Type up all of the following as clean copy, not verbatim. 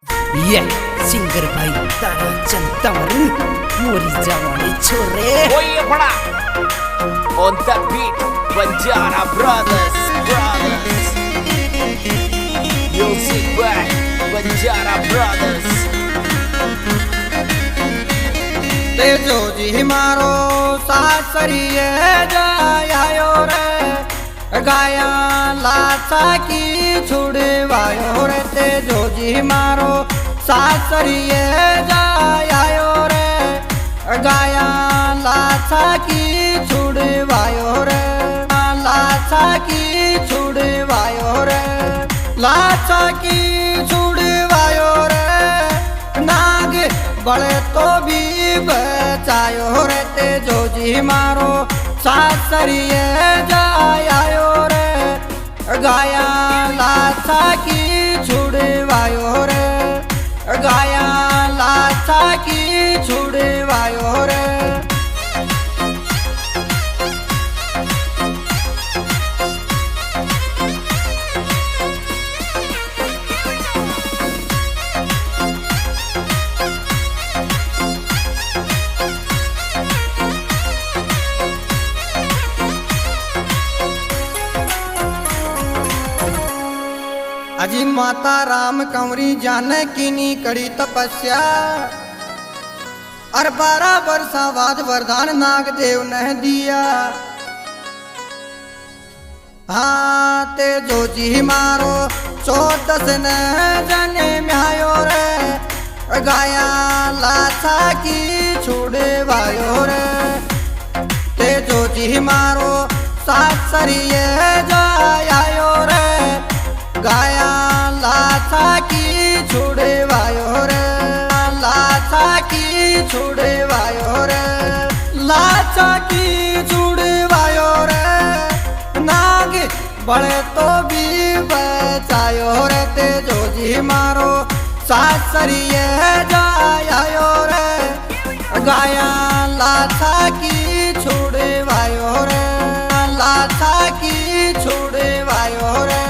ये सिंगर भाई तारा चंतवर मोरी जवानी छोरे ओए बड़ा on that beat Banjara Brothers Music by Banjara Brothers तेजो जी मारो सासरिये जायो रे गाया लाचा की छुड़वायो रे तेजो जी मारो सासरिये जायो रे गाया लाचा की छुड़वायो रे लाचा की छुड़वायो रे लाचा की छुड़वायो रे नाग बड़े तो भी बचायो रे तेजो जी मारो सासरिये जायो रे गाया लाचा की छुड़वायो रे गाया लाचा की छुड़वायो रे अजी माता राम कंवरी जाने कीनी कड़ी तपस्या और 12 वर्षा बाद वरदान नागदेव ने दिया। हाँ तेजो जी मारो 14 ने जने म्यायो रे गाया लाचा की छुड़वायो रे तेजो जी मारो सासरिये जायो रे गाया लाचा की छुड़वायो रे लाचा की छुड़वायो रे लाचा की छुड़वायो रे नाग बड़े तो भी बचायो रे तेजो जी मारो सासरिये जायो रे गाया लाचा की छुड़वायो रे लाचा की छुड़वायो रे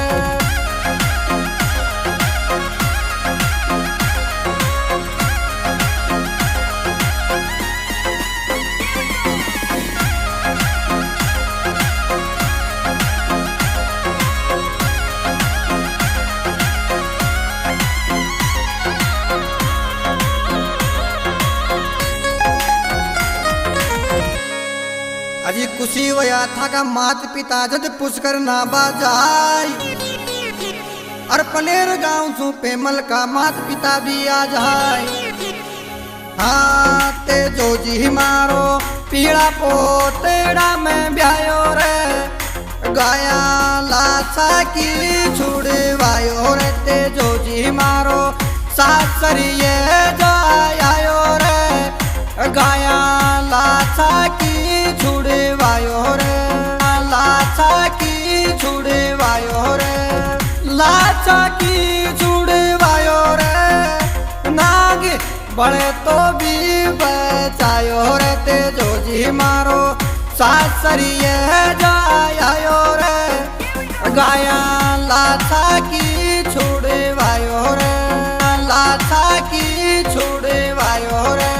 अजी खुशी वया था का मात पिता जद पुष्कर ना बाजाई और पनेर गांव सु पेमल का मात पिता भी आ जाए। हाँ तेजो जी मारो पीड़ा पोतेड़ा में ब्यायो रे गाया लाचा की छुड़वायो रे तेजो जी मारो सासरिये जायो रे गाया लाचा की छुड़वायो रे लाचा की छुड़वायो रे लाचा की छुड़वायो रे नाग बड़े तो भी बचायो रे तेजो जी मारो सासरिये जायो रे गाया लाचा की छुड़वायो रे लाचा की छुड़वायो रे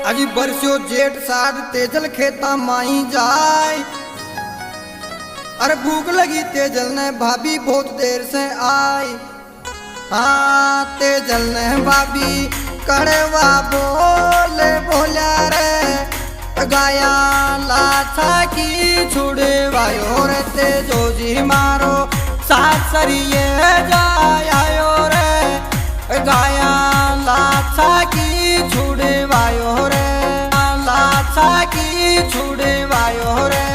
अजी बरस्यो जेठ साध तेजल खेता माई जाए अरे भूख लगी तेजल ने भाभी बहुत देर से आई। हाँ तेजल ने भाभी कड़वा बोले बोला रे गाया लाचा की छुड़वायो रे तेजो जी मारो सासरिये जायो रे गाया लाचा की छुड़वायो रे लाचा की छुड़वायो रे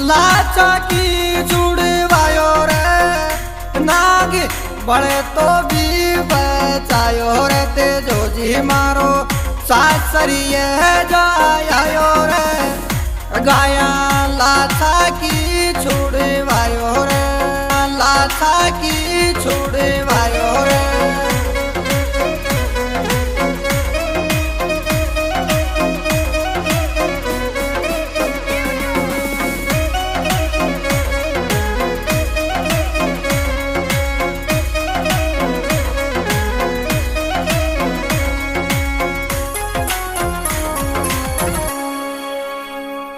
लाचा की छुड़वायो रे नाग बड़े तो भी बचायो रे तेजो जी मारो सासरिये जायो रे गाया लाछा की छुड़वायो रे, लाछा की छुड़वायो रे।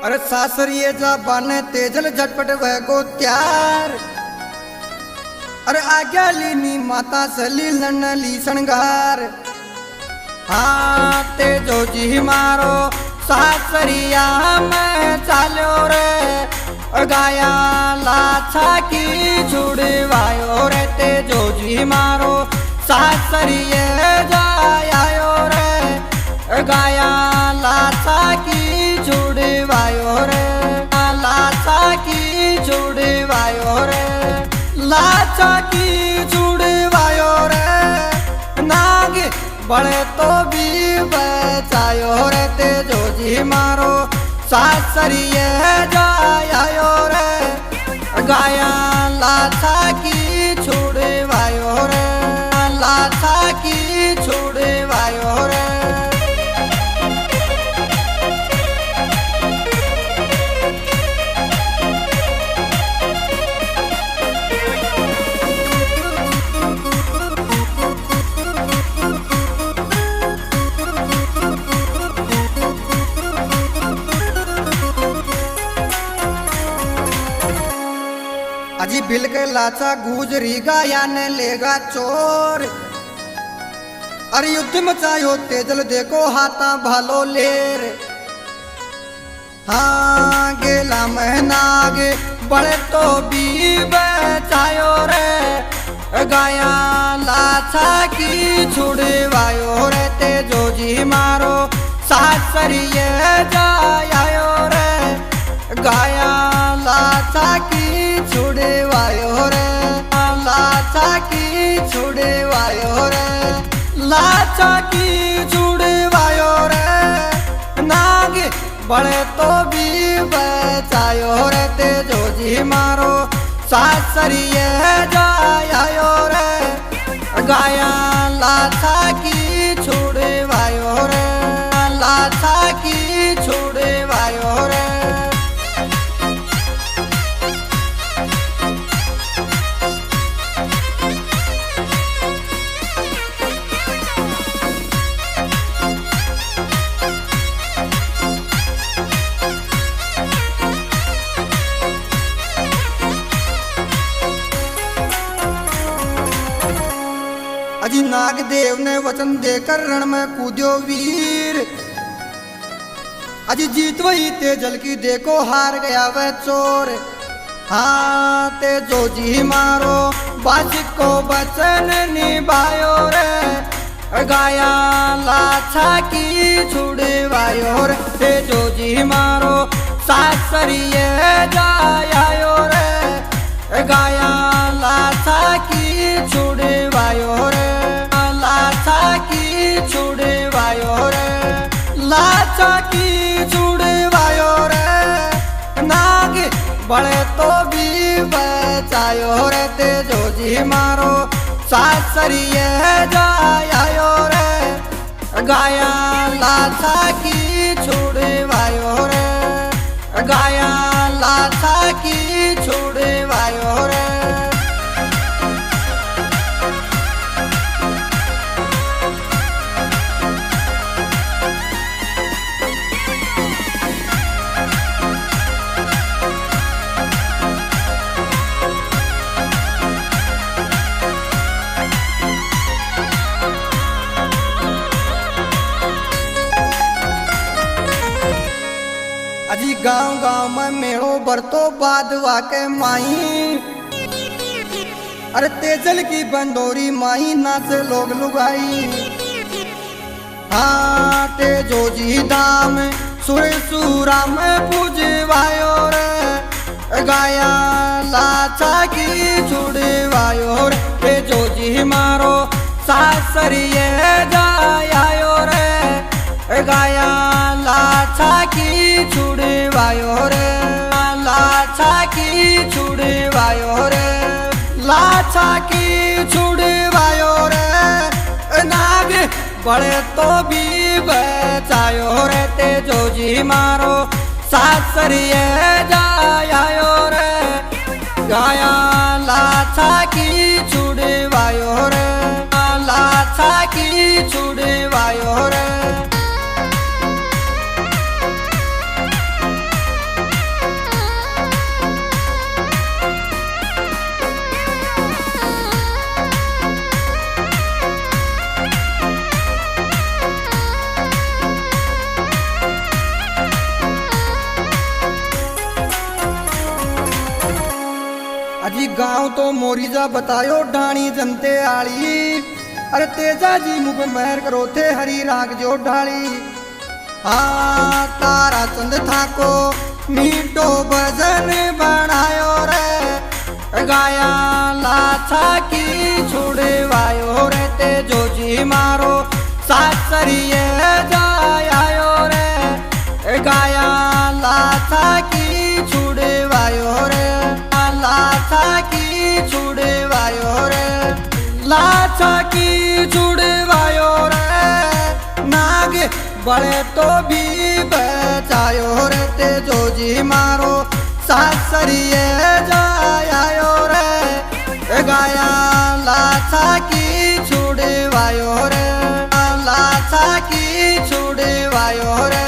अरे सासरिये जा बने तेजल झटपट वह को त्यार। अरे आज्ञा लीनी माता से लीलन ली शृंगार। हाँ तेजो जी मारो सासरिया में चालो रे, गाया लाछा की छुड़वायो रे। तेजो जी मारो सासरिये जायो रे, गाया लाछा की छुड़वायो रे, लाछा की छुड़वायो रे, लाछा की छुड़वायो रे। नाग बड़े तो भी बचायो रे, तेजो जी मारो सासरिये जायो रे, गाया लाछा की छुड़वायो रे, लाछा की छुड़वायो रे। अजी बिल के लाचा गुजरी गाया ने लेगा चोर। अरे युद्ध मचायो तेजल देखो हाथा भालो लेर। हाँ गेला महनागे बड़े तो भी बचायो रे, गाया लाछा की छुड़वायो रे। तेजो जी मारो सासरिये जायो रे, गाया लाछा की छुड़वायो रे, लाछा की छुड़वायो रे, लाछा की छुड़वायो रे। नाग बड़े तो भी बचायो रे, तेजो जी मारो सासरिये जायो रे, गाया लाछा की छुड़वायो रे, लाछा की छुड़वायो रे। अजी नागदेव ने वचन देकर रण में कूद्यो वीर। अजी जीत वही तेजल की देखो हार गया वह चोर। हाँ तेजो जी मारो बाजिक को वचन निभायो रे, गाया लाछा की छुड़वायो रे। तेजो जी मारो सासरिये जायो रे, गाया लाछा की छुड़वायो रे, लाछा की छुड़वायो रे, लाछा की छुड़वायो रे। नाग बड़े तो भी बचायो रे, तेजो जी मारो सासरिये जायो रे, गाया लाछा की छुड़वायो रे, गाया लाछा की छुड़वायो रे। अजी गांव गांव में मेड़ो बरतो बादवा के माई। अरे तेजल की बंडोरी माई नाच लोग लुगाई। हाँ तेजो जी धाम सुर सूरा में पूजवायो रे, गाया लाछा की छुड़वायो रे। तेजो जी मारो सासरिये जायो रे, गाया लाछा की छुड़वायो रे, लाछा की छुड़वायो रे नाग बड़े तो भी बचायो रे तेजो जी मारो सासरिए जायो रे गाया लाछा की छुड़वायो रे लाछा की छुड़वायो रे अजी गाँव तो मोरीजा बतायो ढाणी जनते आली अरे तेजा जी मुख महर करो थे हरी राग जो ढाली तारा चंद ठाको मीठो भजन बनायो रे गाया लाछा की छुड़वायो रे तेजो जी मारो सासरिए जायो रे गाया लाछा की छुड़वायो रे लाछा की छुड़वायो रे लाछा की छुड़वायो रे नाग बड़े तो भी बचायो रे तेजो जी मारो सासरिए जायो रे गाया लाछा की छुड़वायो रे लाछा की छुड़वायो रे